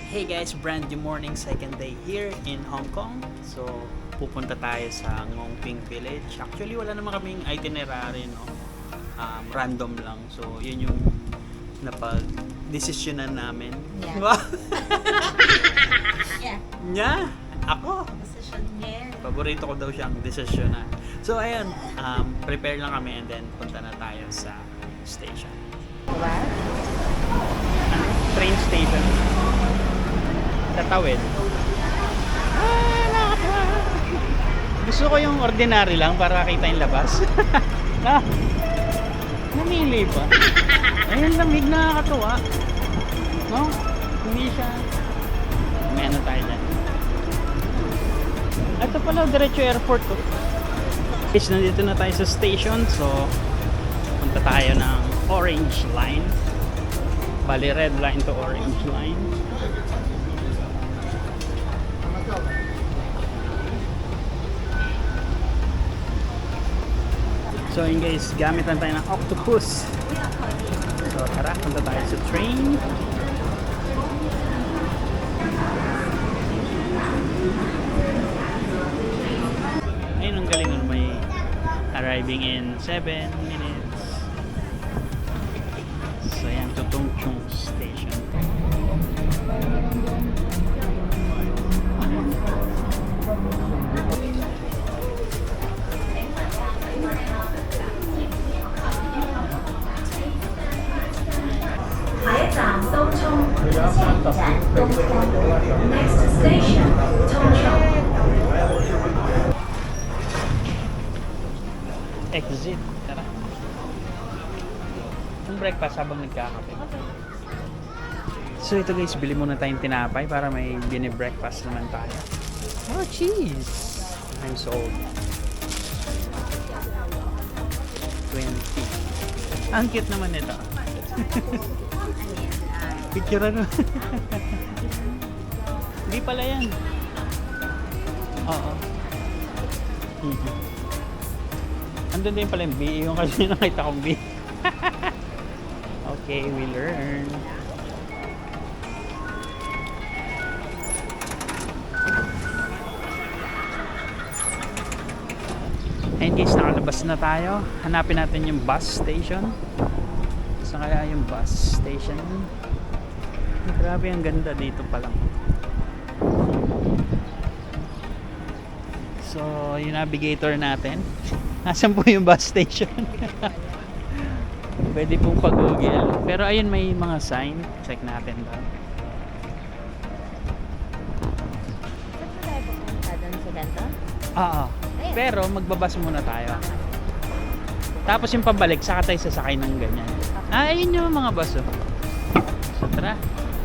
Hey guys, brand new morning, second day here in Hong Kong. So, pupunta tayo sa Ngongping Village. Actually, wala naman kaming itinerary, no? Random lang. So, yun yung napag-desisyonan namin. Yeah. Wow! Yeah. Nya? Ako? Decision niya. Paborito ko daw siyang desisyonan. So, ayun. Prepare lang kami and then punta na tayo sa station. What? Train station. Tatawid. Gusto ko yung ordinary lang para kita yung labas. Namili pa. Ayun, lamig, nakakatuwa. No? Hindi siya. May ano tayo dyan. Ito pala, diretso airport to. Guys, nandito na tayo sa station. So, punta tayo ng orange line. Bali, red line to orange line. So yun guys, gamit lang tayo ng octopus. So tara, punta tayo sa train. Ayun, ang galing nun, may arriving in 7 minutes. So yan, Tutong Chung Station. Next station, Tongchong. Exit. Tara. Yung breakfast habang nagkakape. So ito guys, bili muna tayong tinapay para may bini-breakfast naman tayo. Oh, cheese! I'm sold. 20. Ang cute naman nito. Picture ano? Hindi pala yan. Oo. Andun din pala yung B. Yung kasi nakita kong B. Okay, we learn. Ayun guys, nakalabas na tayo. Hanapin natin yung bus station. Saan kaya yung bus station? Grabe, ang ganda dito pa lang. So, yung navigator natin. Nasaan po yung bus station? Pwede pong pag-google. Pero ayun, may mga sign. Check natin doon. Saan ba tayo pupunta doon sa ganito? Oo. Pero magbabas muna tayo. Tapos yung pabalik, saka tayo sasakay ng ganyan. Ayun yung mga bus. Oh. So, tara.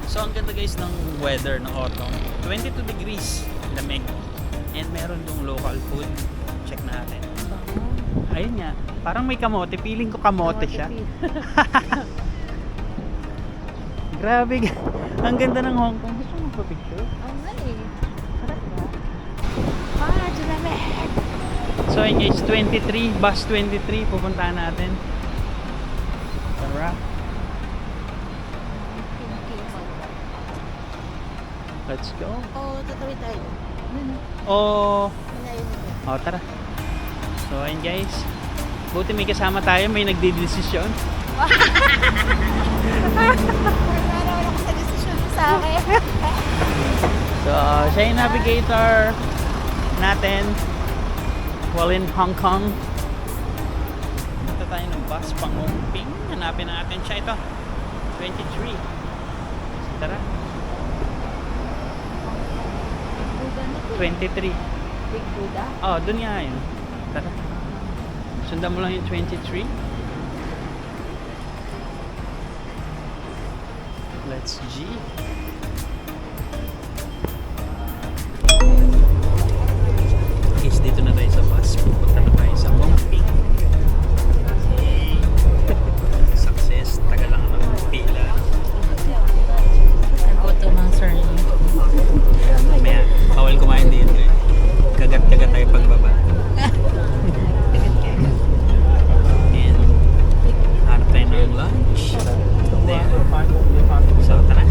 So, ang ganda guys ng weather ng autumn. 22 degrees. Lamig. And meron dong local food. Check natin. Ayun nga. Parang may kamote. Feeling ko kamote siya. Grabe. Ang ganda ng Hong Kong. Gusto mo pa-picture? Oo nga eh. Sarap ba? Lamig! So ayun guys, 23. Bus 23. Pupuntahan natin. Tara. Let's go. Oo, tatawid tayo. Oh, Malayo na ba? oh tara. So ayun guys. Buti may kasama tayo, may nagdidesisyon. Narawan ako sa decision mo sa akin. So siya yung navigator natin while in Hong Kong. Punta tayo ng bus pang Ngongping. Hanapin natin siya, ito 23. Tara. 23. Big Buddha? Oh, dun nga yun. Tara. Sundan mo lang yung 23. Let's G. Guys, dito na tayo sa bus. Pupunta na tayo sa Ngongping. Yay! Success. Tagal lang ang pila. Nagutom ang sir. Mamaya, bawal kumain dito eh. Kagat-kagat tayo pagbaba. And hanap tayo ng lunch. There. So, tara.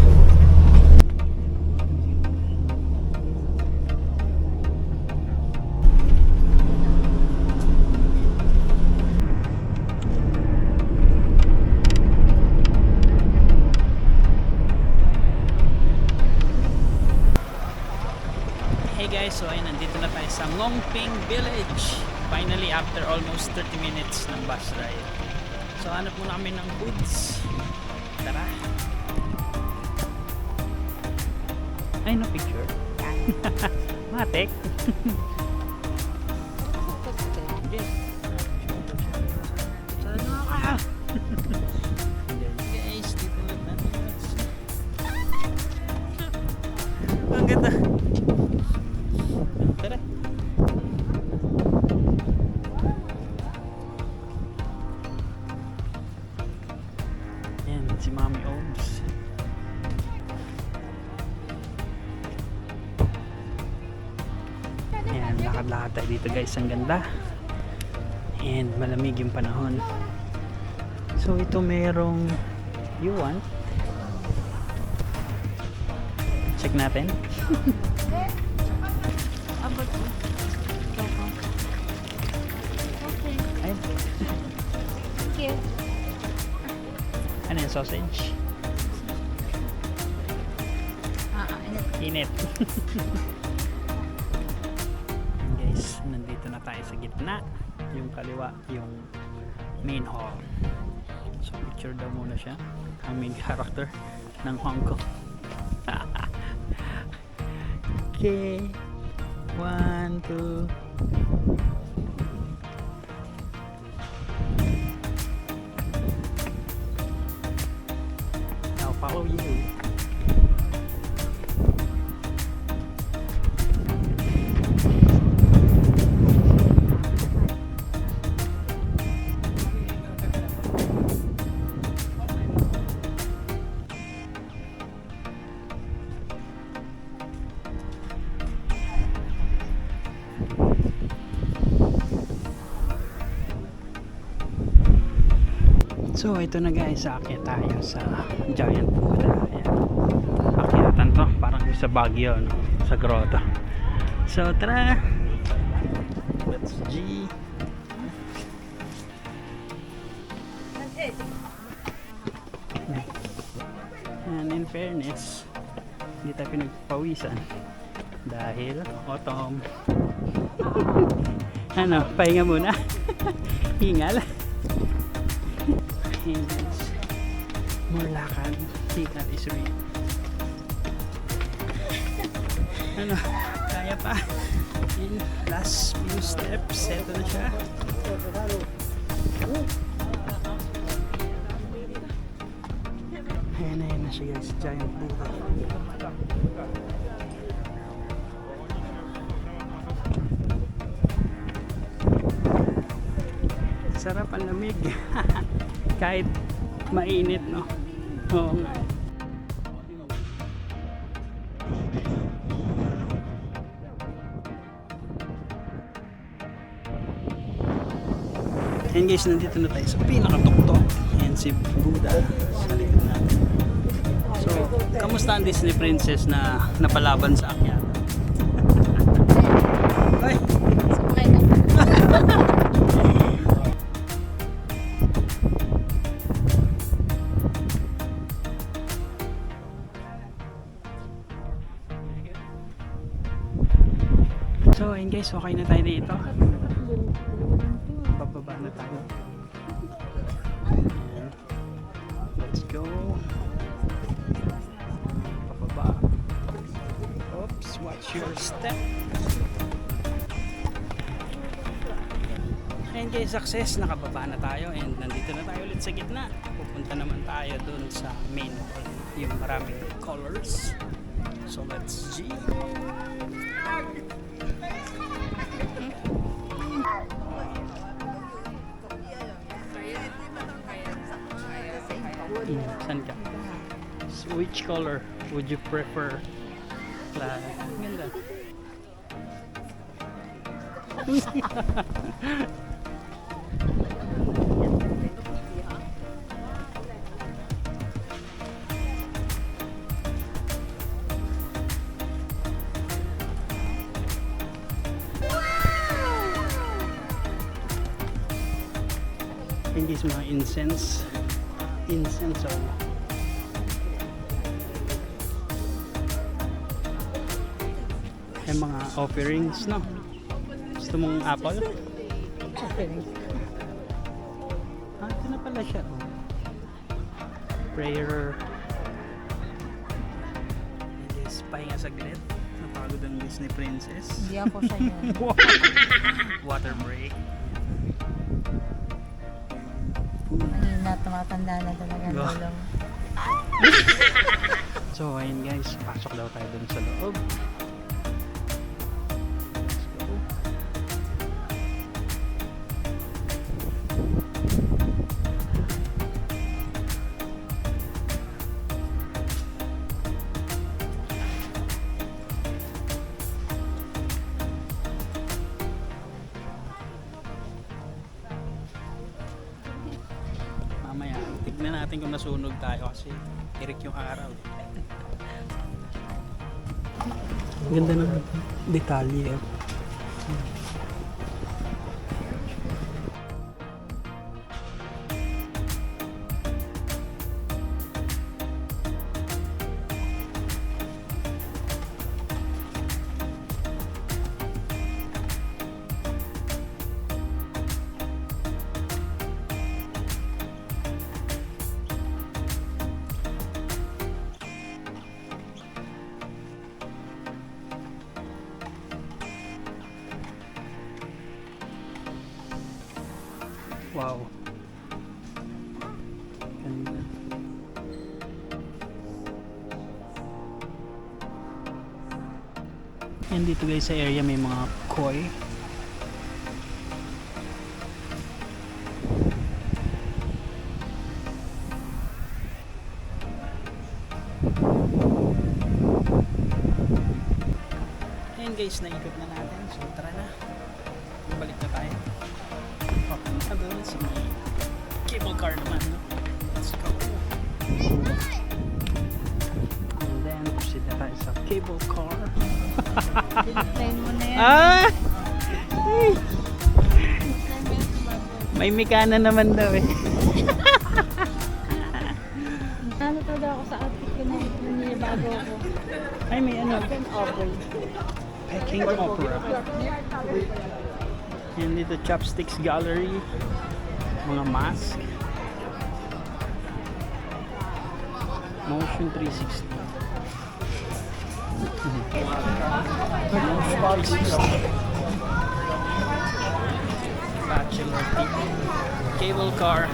guys, so ayun, nandito na tayo sa Ngongping Village. Finally, after almost 30 minutes ng bus ride. So hanap muna kami ng foods. Tara. Ay, no picture. Matek. Saan nga ka? Guys, dito na natin. Ang ganda. Tara. Yan, si Mami Obs. Yan, lakad-lakad tayo dito guys. Ang ganda. And malamig yung panahon. So ito merong you want? Check natin. Okay. Ayun. Thank you. Ano yung sausage? Init. Guys, nandito na tayo sa gitna. Yung kaliwa, yung main hall. So picture daw muna siya. Ang main character ng Hong Kong. Okay. 1, 2. I'll follow you. So ito na guys, aakyat tayo sa Giant Buddha. Ayan. Akyatan to, parang sa Baguio, no? Sa grotto. So tara, let's G. And in fairness, hindi tayo pinagpawisan dahil autumn. Ano, pahinga muna. Hingal. And more lakad. Hingal is real. Ano, kaya pa. In last few steps, eto na siya. Ayan na siya guys, Giant Buddha. Sarap ang lamig. Kahit mainit, no? Oo nga. And guys, nandito na tayo sa pinakatuktok. And si Buddha sa likod natin. So, kamusta ang Disney Princess na napalaban sa akyat? Ay! Sumakay na. So, ayun guys, okay na tayo dito. Bababa na tayo. Ayan. Let's go. Bababa. Oops, watch your step. Ayun guys, success. Nakababa na tayo and nandito na tayo ulit sa gitna. Pupunta naman tayo dun sa main hall. Yung maraming colors. So, let's G. Saan ka? So, which color would you prefer? Ganda. Yung guys, mga incense oil. May mga offerings, no? Gusto mong apple? Ah, ito na pala siya. Oh. Prayer. Yes, pahinga saglit. Napagod ang Disney princess. Hindi ako siya yun. Water break. Mahina, tumatanda na talaga ang Oh. lolo mo. So ayun guys, pasok daw tayo dun sa loob. Let's go. Mamaya, tignan natin kung nasunog tayo kasi tirik yung araw. Ganda ng detalye. Wow. Ganda. And dito guys sa area may mga koi. Ayan guys, naikot na natin. So tara na. Balik na tayo. Papunta doon sa may cable car naman, no? Let's go. And then, proceed na tayo sa cable car. Pinagplayin mo na yan. Ah! May mikana naman daw eh. Ano talaga ako sa outfit ko na nilibago ako. Ay, may ano. King Aubrey. King Opera. Yan dito, Chopsticks Gallery. Mga mask. Motion 360. Motion 360. Bachelor ticket. Cable car.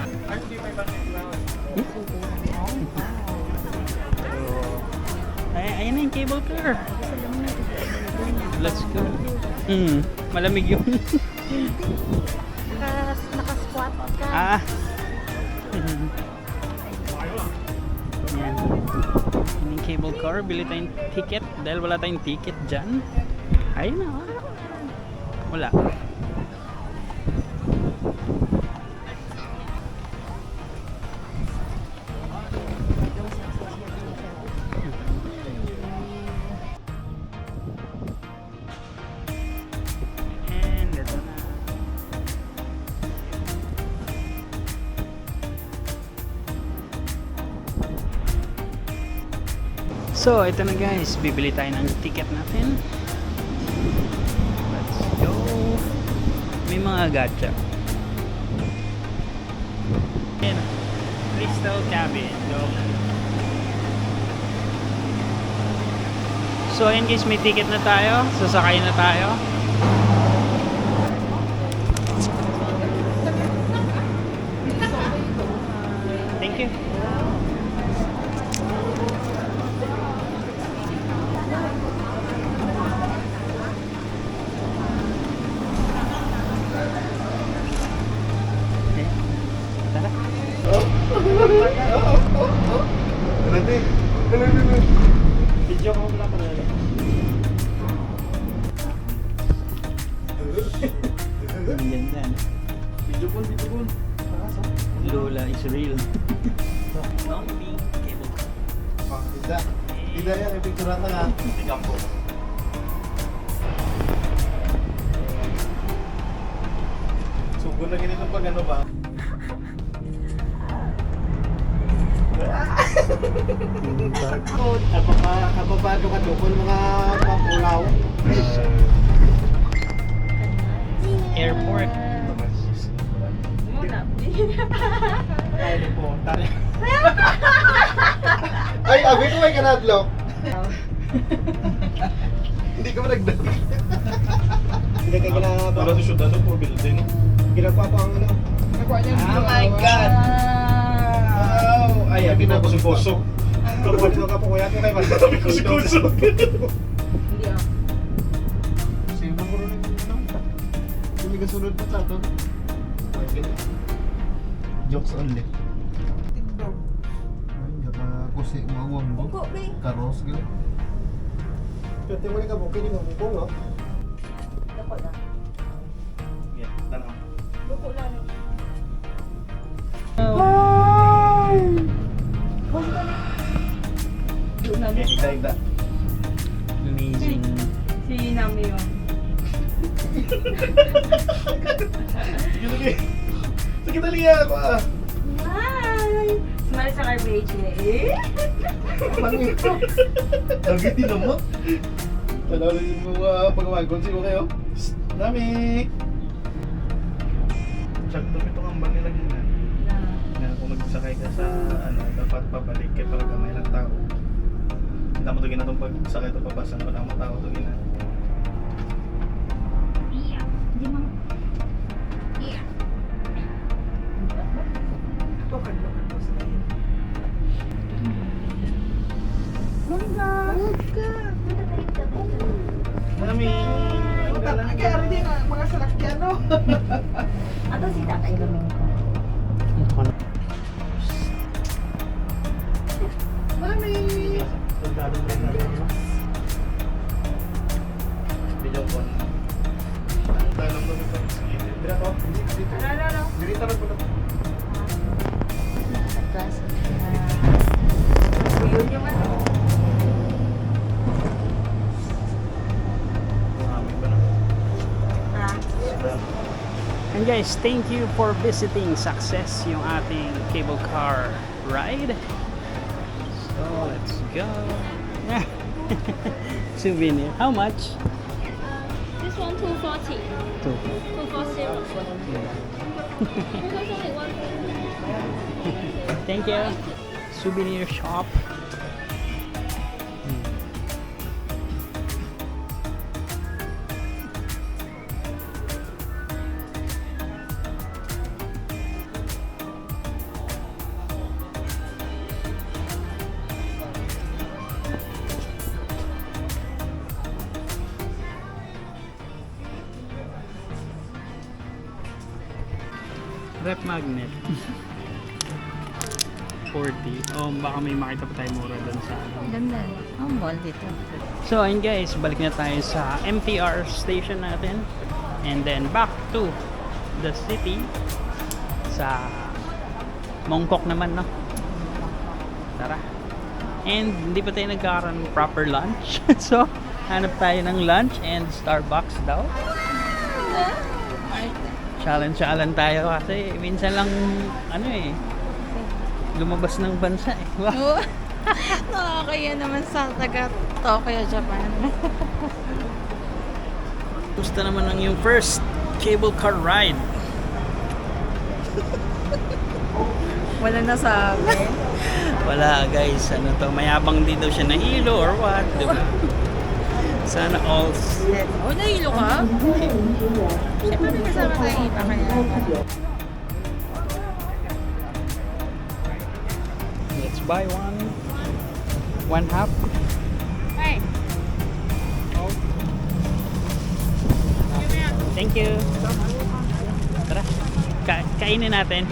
Ayan na yung cable car. Let's go. Malamig yun. Nakasquat ka. Ah. Yan. Yan yung cable car. Bili tayong ticket. Dahil wala tayong ticket dyan. Ayun na. Wala. And ito na. So, ito na guys. Bibili tayo ng ticket natin. Let's go. May mga gacha. Ayan. Crystal Cabin. Go. So, ayun guys. May ticket na tayo. Sasakay na tayo. Thank you. Okay. Tara. Video ko pala pala. Yan yan. Video pun. Lola is real. Long pink cable car. Tidak ya, picture na nga. Tingnan po. Sugo na ganito pag ano ba? Kapapado ka doon mga mapulaw. ka na-adlock. Hindi ka ba nag-dock? Hindi kayo ginagawa. Para sa syudad po, building. Ginagawa po ang ano. Oh my God! Wow! Ay, abi na ko si Koso. Kapag ka po kuya, kaya ba? Sabi ko si Koso. Hindi ah. Sino mo rin ano? Hindi ka sunod pa sa ato. Jokes only. Ay, nakakusi mawang mo. Ugo, be. Karos gano'n. Pwede mo rin ka bukid yung bukong, no? Dako na. Yeah, tanaw. Duko lang. Doon na. Higda. Amazing. Si Nami yun. Sige, sige. Sige, taliya ako ah. Hi! Smile sa garbage eh. Pangito. Agad din naman. Tanaw rin mo pag-wagon. Sige kayo. Psst, Nami! Check to itong ambang nila gina. Na kung magsakay ka sa ano, dapat papalik kay para gamay lang tao. Hindi mo ito ginatong pagsakay ito pabasan. Wala mo tao ito gina. Hindi mo. Yeah. Nami! Kaya rin din mga salakyan, no? Ato si Tatay Domingo. Mami! Video ko. Ang dalang doon ito. Dira to? Dito. Ano? Dirita na po na. Class. Yun yung ano. Marami ba na? Ah. And guys, thank you for visiting Success yung ating cable car ride. So, let's go. Souvenir. How much? This one 240. Two. 240. Because only one. Thank you. Souvenir shop. Rep magnet. 40. Oh, baka may makita pa tayo mura doon sa ano. Ganda. Ang mall dito. So, ayun guys, balik na tayo sa MTR station natin. And then back to the city sa Mongkok naman, no? Tara. And hindi pa tayo nagkakaroon ng proper lunch. So, hanap tayo ng lunch and Starbucks daw. Challenge tayo kasi minsan lang ano eh lumabas ng bansa eh. Wow. Nakakaya naman sa taga Tokyo, Japan. Gusto naman ng yung first cable car ride. Wala na sabi. Wala guys, ano to, mayabang din daw siya na hilo or what, di ba? Sana all. Oh, nahilo ka? Siyempre may kasama tayong iba kaya. Let's buy one half. Hey. Thank you. Tara, kainin natin.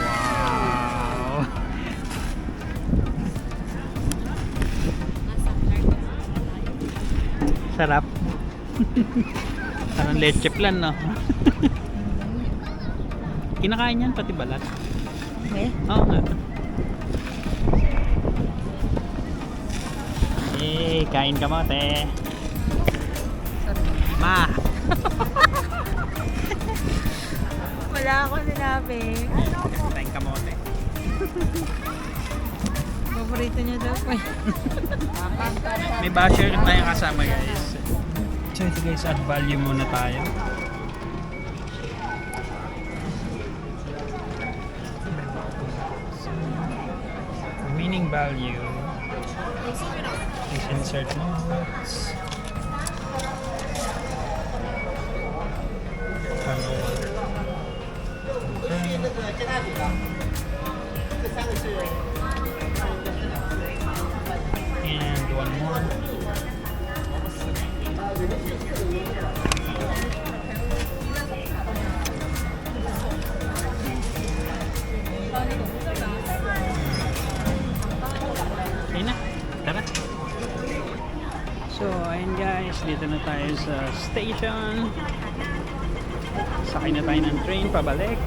Wow. Sarap. Parang leche plan, no? Kinakain yan pati balat. Eh? Oo nga. Eh, kain ka mo, te. Ma! Wala ako sinabi. Kain ka mo, te. Paborito niya daw po. May basher tayong kasama, guys. So ito guys, add value muna tayo. Shipping value. Please insert notes. And one more. Okay na, tara. So, ayun guys, dito na tayo sa station. Sakay na tayo ng train pabalik.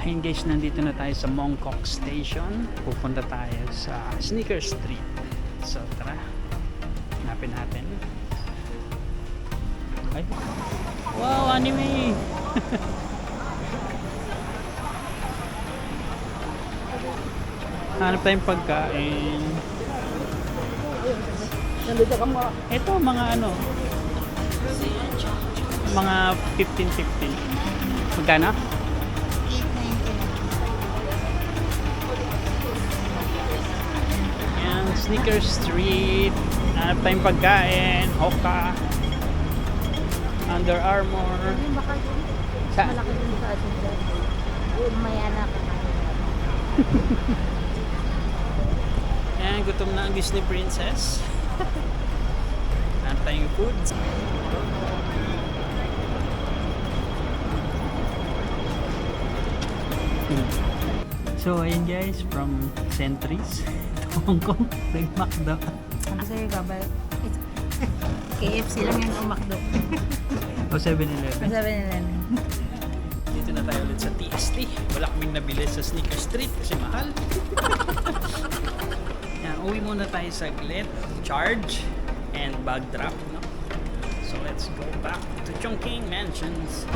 Ayun guys, nandito na tayo sa Mongkok Station. Pupunta tayo sa Sneaker Street. So tara, hanapin natin. Ay, wow, anime! Hanap tayong pagkain. Ito mga ano, mga 15-15. Magkano? Sneaker Street, hanap tayong pagkain, Hoka, Under Armour. Sa? Malaki din sa atin dyan. Umaya na ka. Ayan, gutom na ang Disney Princess. Hanap tayong food. So ayun guys, from Centuries to Hong Kong, nag-McDo. Sabi sa'yo, gabay. KFC lang yung umakdo. O 7-Eleven. 7-Eleven. Dito na tayo ulit sa TST. Wala kaming nabili sa Sneaker Street kasi mahal. Yan, uwi muna tayo saglit. Charge and bag drop. No? So let's go back to Chongqing Mansions.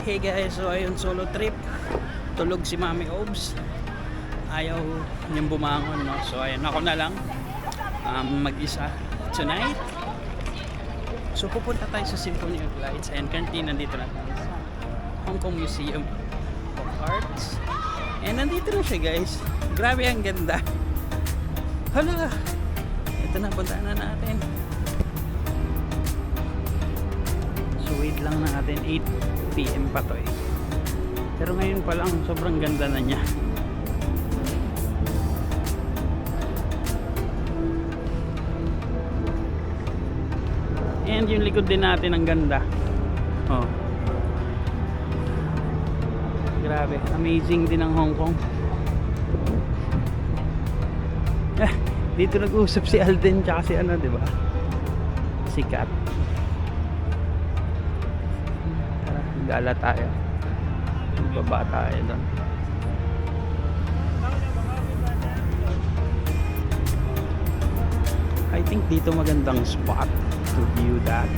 Hey guys, so ayun, solo trip. Tulog si Mami Obs. Ayaw niyang bumangon, no? So ayun, ako na lang mag-isa tonight. So pupunta tayo sa Symphony of Lights. And currently nandito na tayo sa Hong Kong Museum of Arts. And nandito na siya guys. Grabe ang ganda. Hala! Ito na, puntaan na natin. So wait lang natin, 8 PM pa to eh. Pero ngayon pa lang, sobrang ganda na niya. And yung likod din natin ang ganda. Oh. Grabe, amazing din ang Hong Kong. Dito nag-usap si Alden tsaka si ano, di ba? Si Kat. Tara, gala tayo. Baba tayo doon. I think dito magandang spot to view that.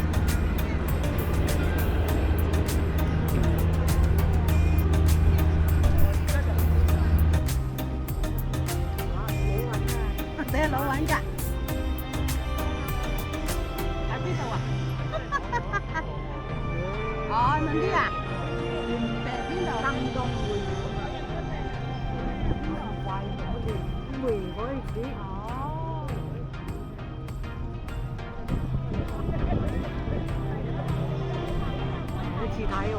次睇喎，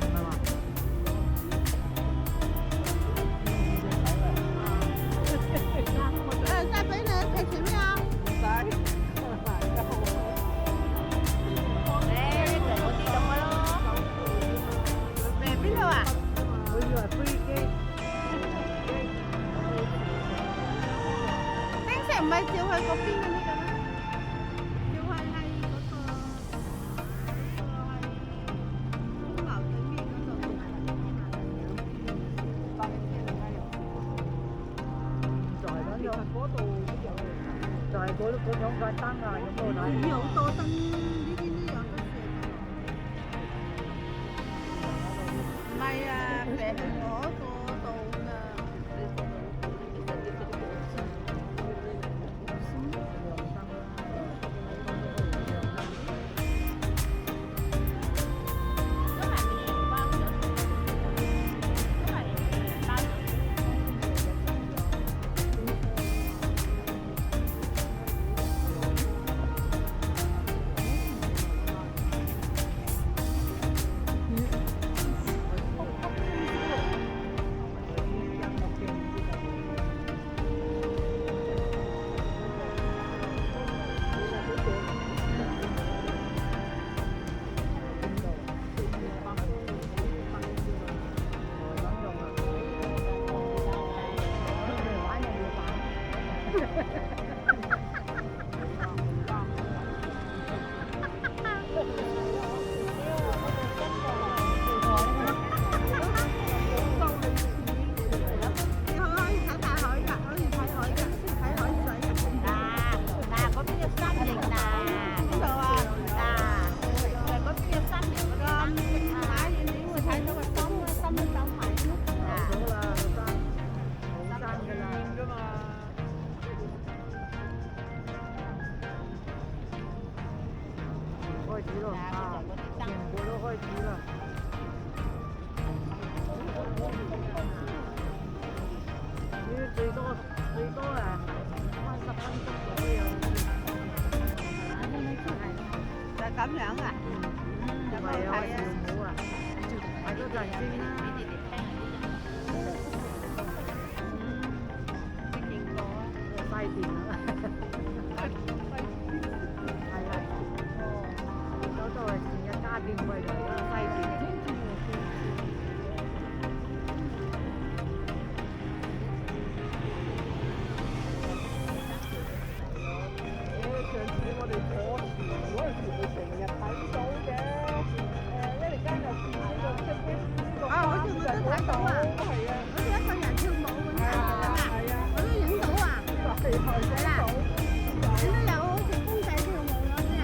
係嘛？再俾你睇前面啊！唔使，誒，嗰啲咁嘅咯。邊度啊？我以為飛機。丁石唔係照去嗰邊嘅呢個咩？照去係嗰個係高樓對面嗰度。就係咁樣，嗰度就係嗰種嘅燈啊，有冇睇？好多燈，呢啲都有得射。唔係啊，射去嗰個度㗎。開始咯，啊，全部都開始啦。呢最多啊，10分鐘左右。就咁樣啊？唔係啊，條舞啊，睇多陣先啦。嘥電啦。係啊。嗰度係成日加電費嚟啦，嘥電。上次我哋坐船嗰陣時，咪成日睇到嘅。一陣間又睇到出邊。啊，好似我都睇到啊！係啊，好似一個人跳舞咁樣啊！我都影到啊！係啦，你都有好似公仔跳舞嗰啲啊？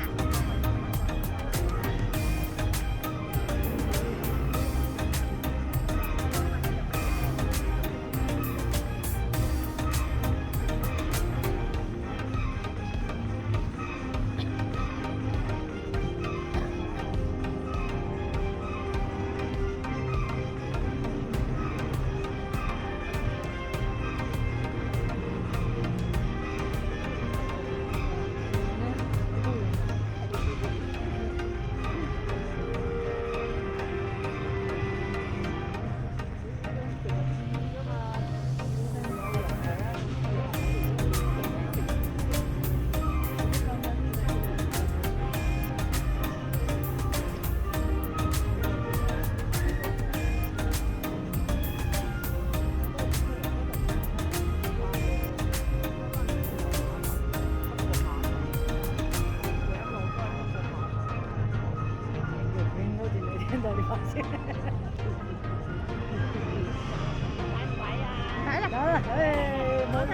睇啦！有啦，冇睇。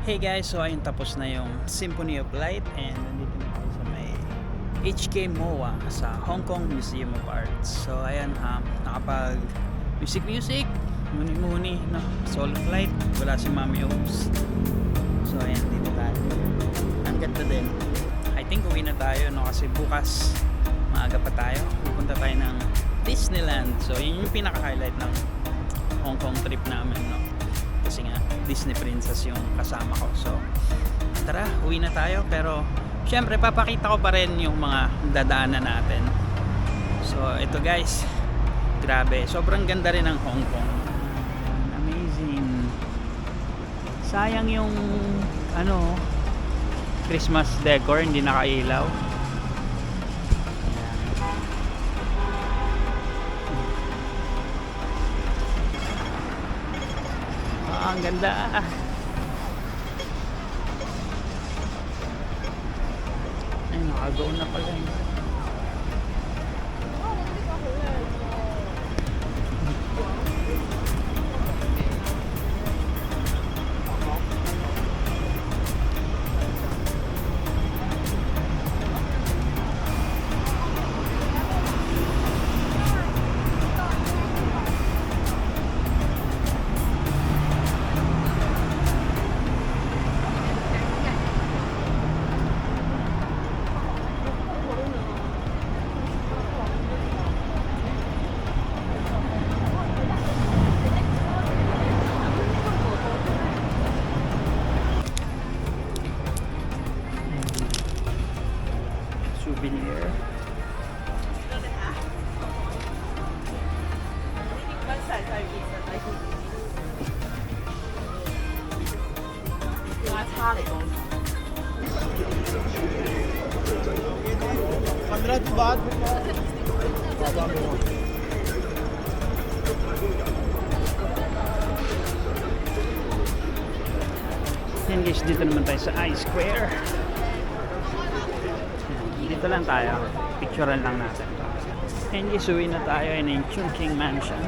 Hey guys, so ayun tapos na yung Symphony of Light and nandito na tayo sa may HK MOA sa Hong Kong Museum of Art. So ayan, nakapag music, muni-muni, no? Solo flight, wala si Mami Oops. So ayan, dito tayo. Ang ganda din. I think uwi na tayo, no? Kasi bukas maaga pa tayo. Pupunta tayo ng Disneyland. So yun yung pinaka-highlight ng Hong Kong trip namin, no? Kasi nga Disney Princess yung kasama ko. So tara, uwi na tayo. Pero syempre papakita ko pa rin yung mga dadaanan natin. So ito guys, grabe, sobrang ganda rin ng Hong Kong. Amazing. Sayang yung ano, Christmas decor hindi nakailaw. Ang ganda. Ay, nakagaw na pala yun. Souvenir. Yan guys, dito naman tayo sa I-Square. Dito lang tayo, picturean lang natin. And guys, uwi na tayo in yung Chungking Mansion.